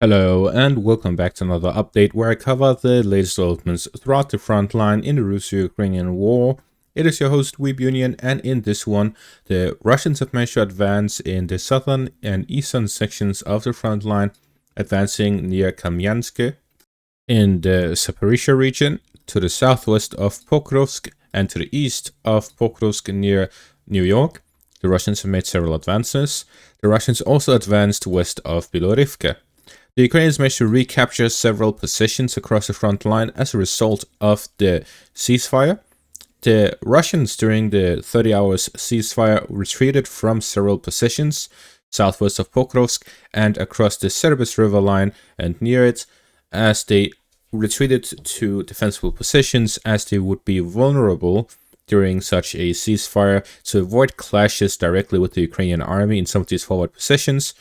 Hello and welcome back to another update where I cover the latest developments throughout the front line in the Russo-Ukrainian war. It is your host Weeb Union, and in this one the Russians have managed to advance in the southern and eastern sections of the front line, advancing near Kamyansk in the Zaporizhia region, to the southwest of Pokrovsk and to the east of Pokrovsk near New York. The Russians have made several advances. The Russians also advanced west of Kotlyarivka. The Ukrainians managed to recapture several positions across the front line as a result of the ceasefire. The Russians, during the 30 hours ceasefire, retreated from several positions southwest of Pokrovsk and across the Serbis river line and near it, as they retreated to defensible positions as they would be vulnerable during such a ceasefire to avoid clashes directly with the Ukrainian army in some of these forward positions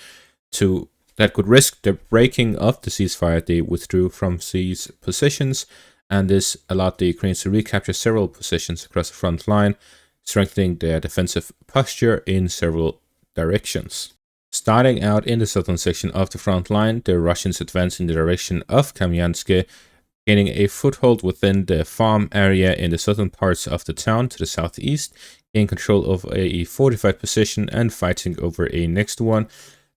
that could risk the breaking of the ceasefire. They withdrew from these positions, and this allowed the Ukrainians to recapture several positions across the front line, strengthening their defensive posture in several directions. Starting out in the southern section of the front line, the Russians advanced in the direction of Kamyansk, gaining a foothold within the farm area in the southern parts of the town to the southeast, gaining control of a fortified position and fighting over a next one.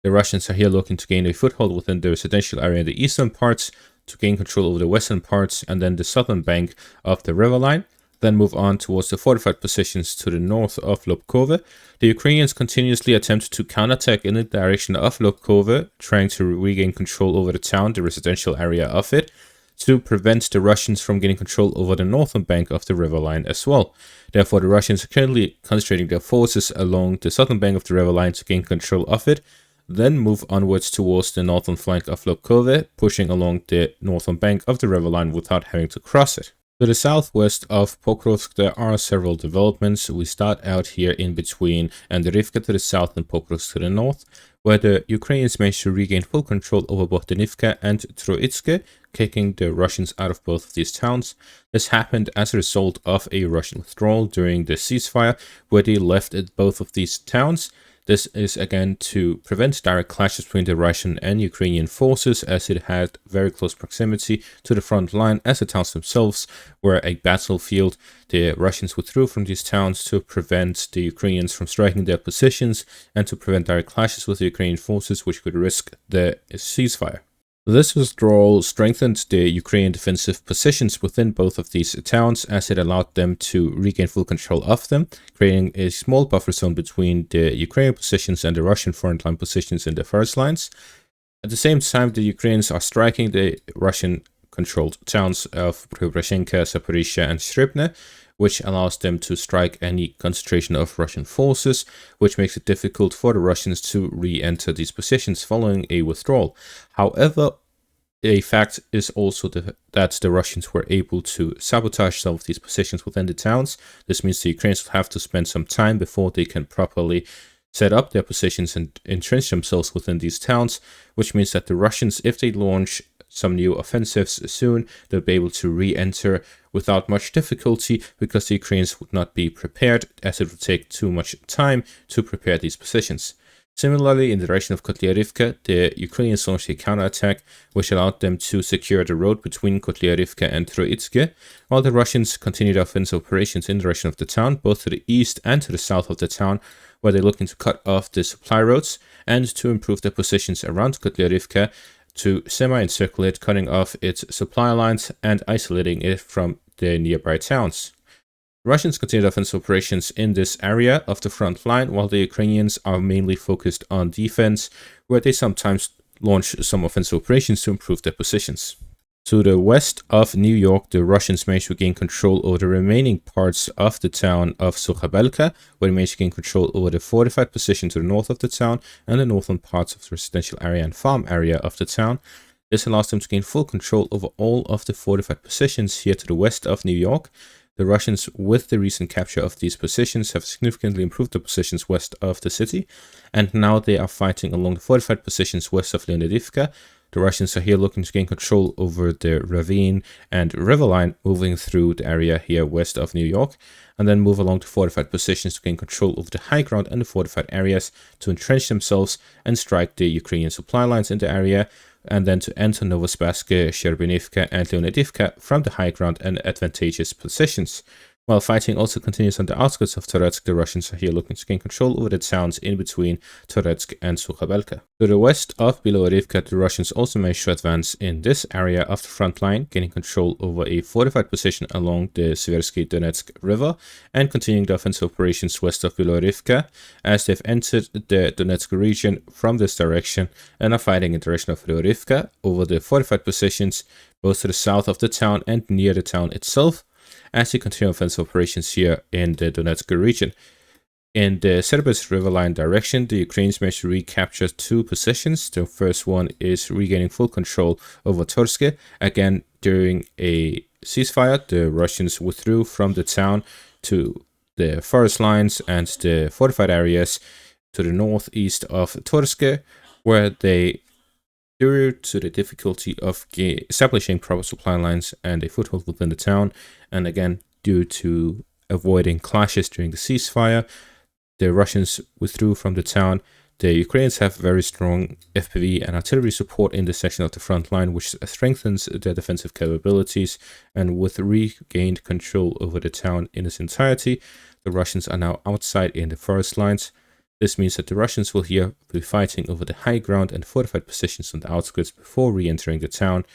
The Russians are here looking to gain a foothold within the residential area in the eastern parts, to gain control over the western parts and then the southern bank of the river line, then move on towards the fortified positions to the north of Lobkove. The Ukrainians continuously attempt to counterattack in the direction of Lobkove, trying to regain control over the town, the residential area of it, to prevent the Russians from gaining control over the northern bank of the river line as well. Therefore, the Russians are currently concentrating their forces along the southern bank of the river line to gain control of it, then move onwards towards the northern flank of Lobkove, pushing along the northern bank of the river line without having to cross it. To the southwest of Pokrovsk, there are several developments. We start out here in between Kotlyarivka to the south and Pokrovsk to the north, where the Ukrainians managed to regain full control over Bohdanivka and Troitske, kicking the Russians out of both of these towns. This happened as a result of a Russian withdrawal during the ceasefire, where they left both of these towns. This is again to prevent direct clashes between the Russian and Ukrainian forces, as it had very close proximity to the front line, as the towns themselves were a battlefield. The Russians withdrew from these towns to prevent the Ukrainians from striking their positions and to prevent direct clashes with the Ukrainian forces, which could risk the ceasefire. This withdrawal strengthened the Ukrainian defensive positions within both of these towns, as it allowed them to regain full control of them, creating a small buffer zone between the Ukrainian positions and the Russian frontline positions in the first lines. At the same time, the Ukrainians are striking the Russian-controlled towns of Preobrazhenka, Zaporizhia, and Shribne, which allows them to strike any concentration of Russian forces, which makes it difficult for the Russians to re-enter these positions following a withdrawal. However, a fact is also that the Russians were able to sabotage some of these positions within the towns. This means the Ukrainians will have to spend some time before they can properly set up their positions and entrench themselves within these towns, which means that the Russians, if they launch some new offensives soon, they'll be able to re-enter without much difficulty, because the Ukrainians would not be prepared, as it would take too much time to prepare these positions. Similarly, in the direction of Kotlyarivka, the Ukrainians launched a counterattack, which allowed them to secure the road between Kotlyarivka and Troitske, while the Russians continued offensive operations in the direction of the town, both to the east and to the south of the town, where they're looking to cut off the supply roads and to improve their positions around Kotlyarivka, to semi-encircle it, cutting off its supply lines and isolating it from the nearby towns. The Russians continued offensive operations in this area of the front line, while the Ukrainians are mainly focused on defense, where they sometimes launch some offensive operations to improve their positions. To the west of New York, the Russians managed to gain control over the remaining parts of the town of Sukhabelka, where they managed to gain control over the fortified position to the north of the town and the northern parts of the residential area and farm area of the town. This allows them to gain full control over all of the fortified positions here to the west of New York. The Russians, with the recent capture of these positions, have significantly improved the positions west of the city, and now they are fighting along the fortified positions west of Leonidivka, The Russians are here looking to gain control over the ravine and river line, moving through the area here west of New York, and then move along to fortified positions to gain control over the high ground and the fortified areas to entrench themselves and strike the Ukrainian supply lines in the area, and then to enter Novospassky, Sherbinivka and Leonidivka from the high ground and advantageous positions. While fighting also continues on the outskirts of Torske, the Russians are here looking to gain control over the towns in between Torske and Sukhabelka. To the west of Kotlyarivka, the Russians also managed to advance in this area of the front line, gaining control over a fortified position along the Seversky Donetsk River and continuing the offensive operations west of Kotlyarivka as they've entered the Donetsk region from this direction and are fighting in the direction of Kotlyarivka over the fortified positions both to the south of the town and near the town itself, as they continue offensive operations here in the Donetsk region. In the Serbis riverline direction, the Ukrainians managed to recapture 2 positions. The first one is regaining full control over Torske. Again, during a ceasefire, the Russians withdrew from the town to the forest lines and the fortified areas to the northeast of Torske, where they, due to the difficulty of establishing proper supply lines and a foothold within the town, and again due to avoiding clashes during the ceasefire, the Russians withdrew from the town. The Ukrainians have very strong FPV and artillery support in this section of the front line, which strengthens their defensive capabilities, and with regained control over the town in its entirety, the Russians are now outside in the forest lines. This means that the Russians will here be fighting over the high ground and fortified positions on the outskirts before re-entering the town.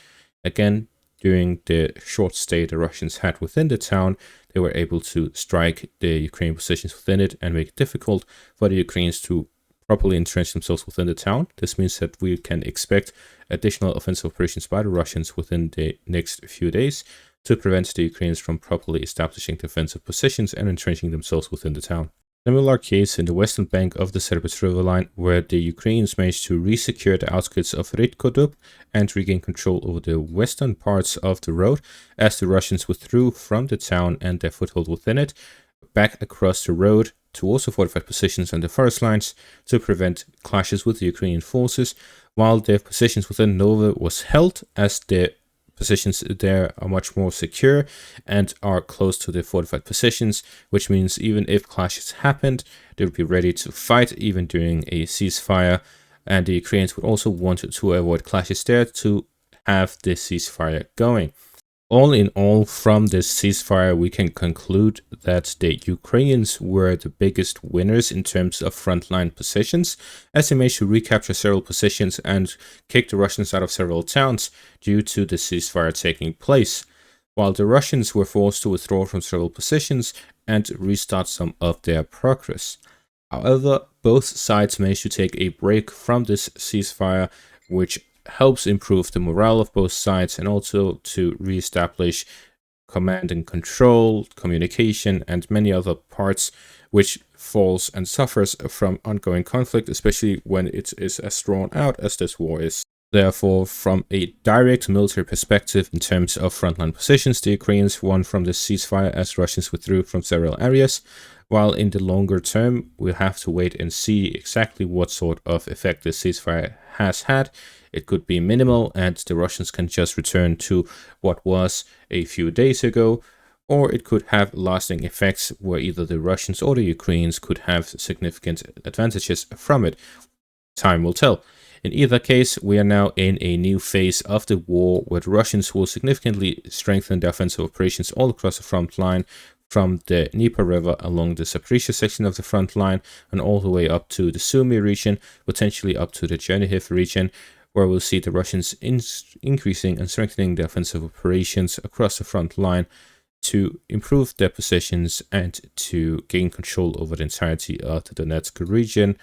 Again, during the short stay the Russians had within the town, they were able to strike the Ukrainian positions within it and make it difficult for the Ukrainians to properly entrench themselves within the town. This means that we can expect additional offensive operations by the Russians within the next few days to prevent the Ukrainians from properly establishing defensive positions and entrenching themselves within the town. Similar case in the western bank of the Serbis river line, where the Ukrainians managed to re-secure the outskirts of Ritkodub and regain control over the western parts of the road, as the Russians withdrew from the town and their foothold within it, back across the road to also fortified positions on the forest lines to prevent clashes with the Ukrainian forces, while their positions within Nova was held, as the positions there are much more secure and are close to the fortified positions, which means even if clashes happened, they would be ready to fight even during a ceasefire, and the Ukrainians would also want to avoid clashes there to have this ceasefire going. All in all, from this ceasefire, we can conclude that the Ukrainians were the biggest winners in terms of frontline positions, as they managed to recapture several positions and kick the Russians out of several towns due to the ceasefire taking place, while the Russians were forced to withdraw from several positions and restart some of their progress. However, both sides managed to take a break from this ceasefire, which helps improve the morale of both sides and also to re-establish command and control, communication, and many other parts which falls and suffers from ongoing conflict, especially when it is as drawn out as this war is. Therefore, from a direct military perspective in terms of frontline positions, the Ukrainians won from the ceasefire as Russians withdrew from several areas, while in the longer term we'll have to wait and see exactly what sort of effect the ceasefire has had. It could be minimal and the Russians can just return to what was a few days ago, or it could have lasting effects where either the Russians or the Ukrainians could have significant advantages from it. Time will tell. In either case, we are now in a new phase of the war where the Russians will significantly strengthen their offensive operations all across the front line, from the Dnieper River along the Zaporizhzhia section of the front line and all the way up to the Sumy region, potentially up to the Chernihiv region, where we'll see the Russians increasing and strengthening their offensive operations across the front line to improve their positions and to gain control over the entirety of the Donetsk region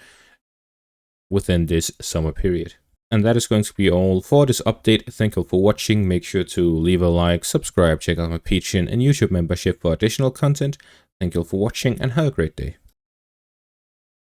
within this summer period. And that is going to be all for this update. Thank you for watching. Make sure to leave a like, subscribe, check out my Patreon and YouTube membership for additional content. Thank you for watching and have a great day.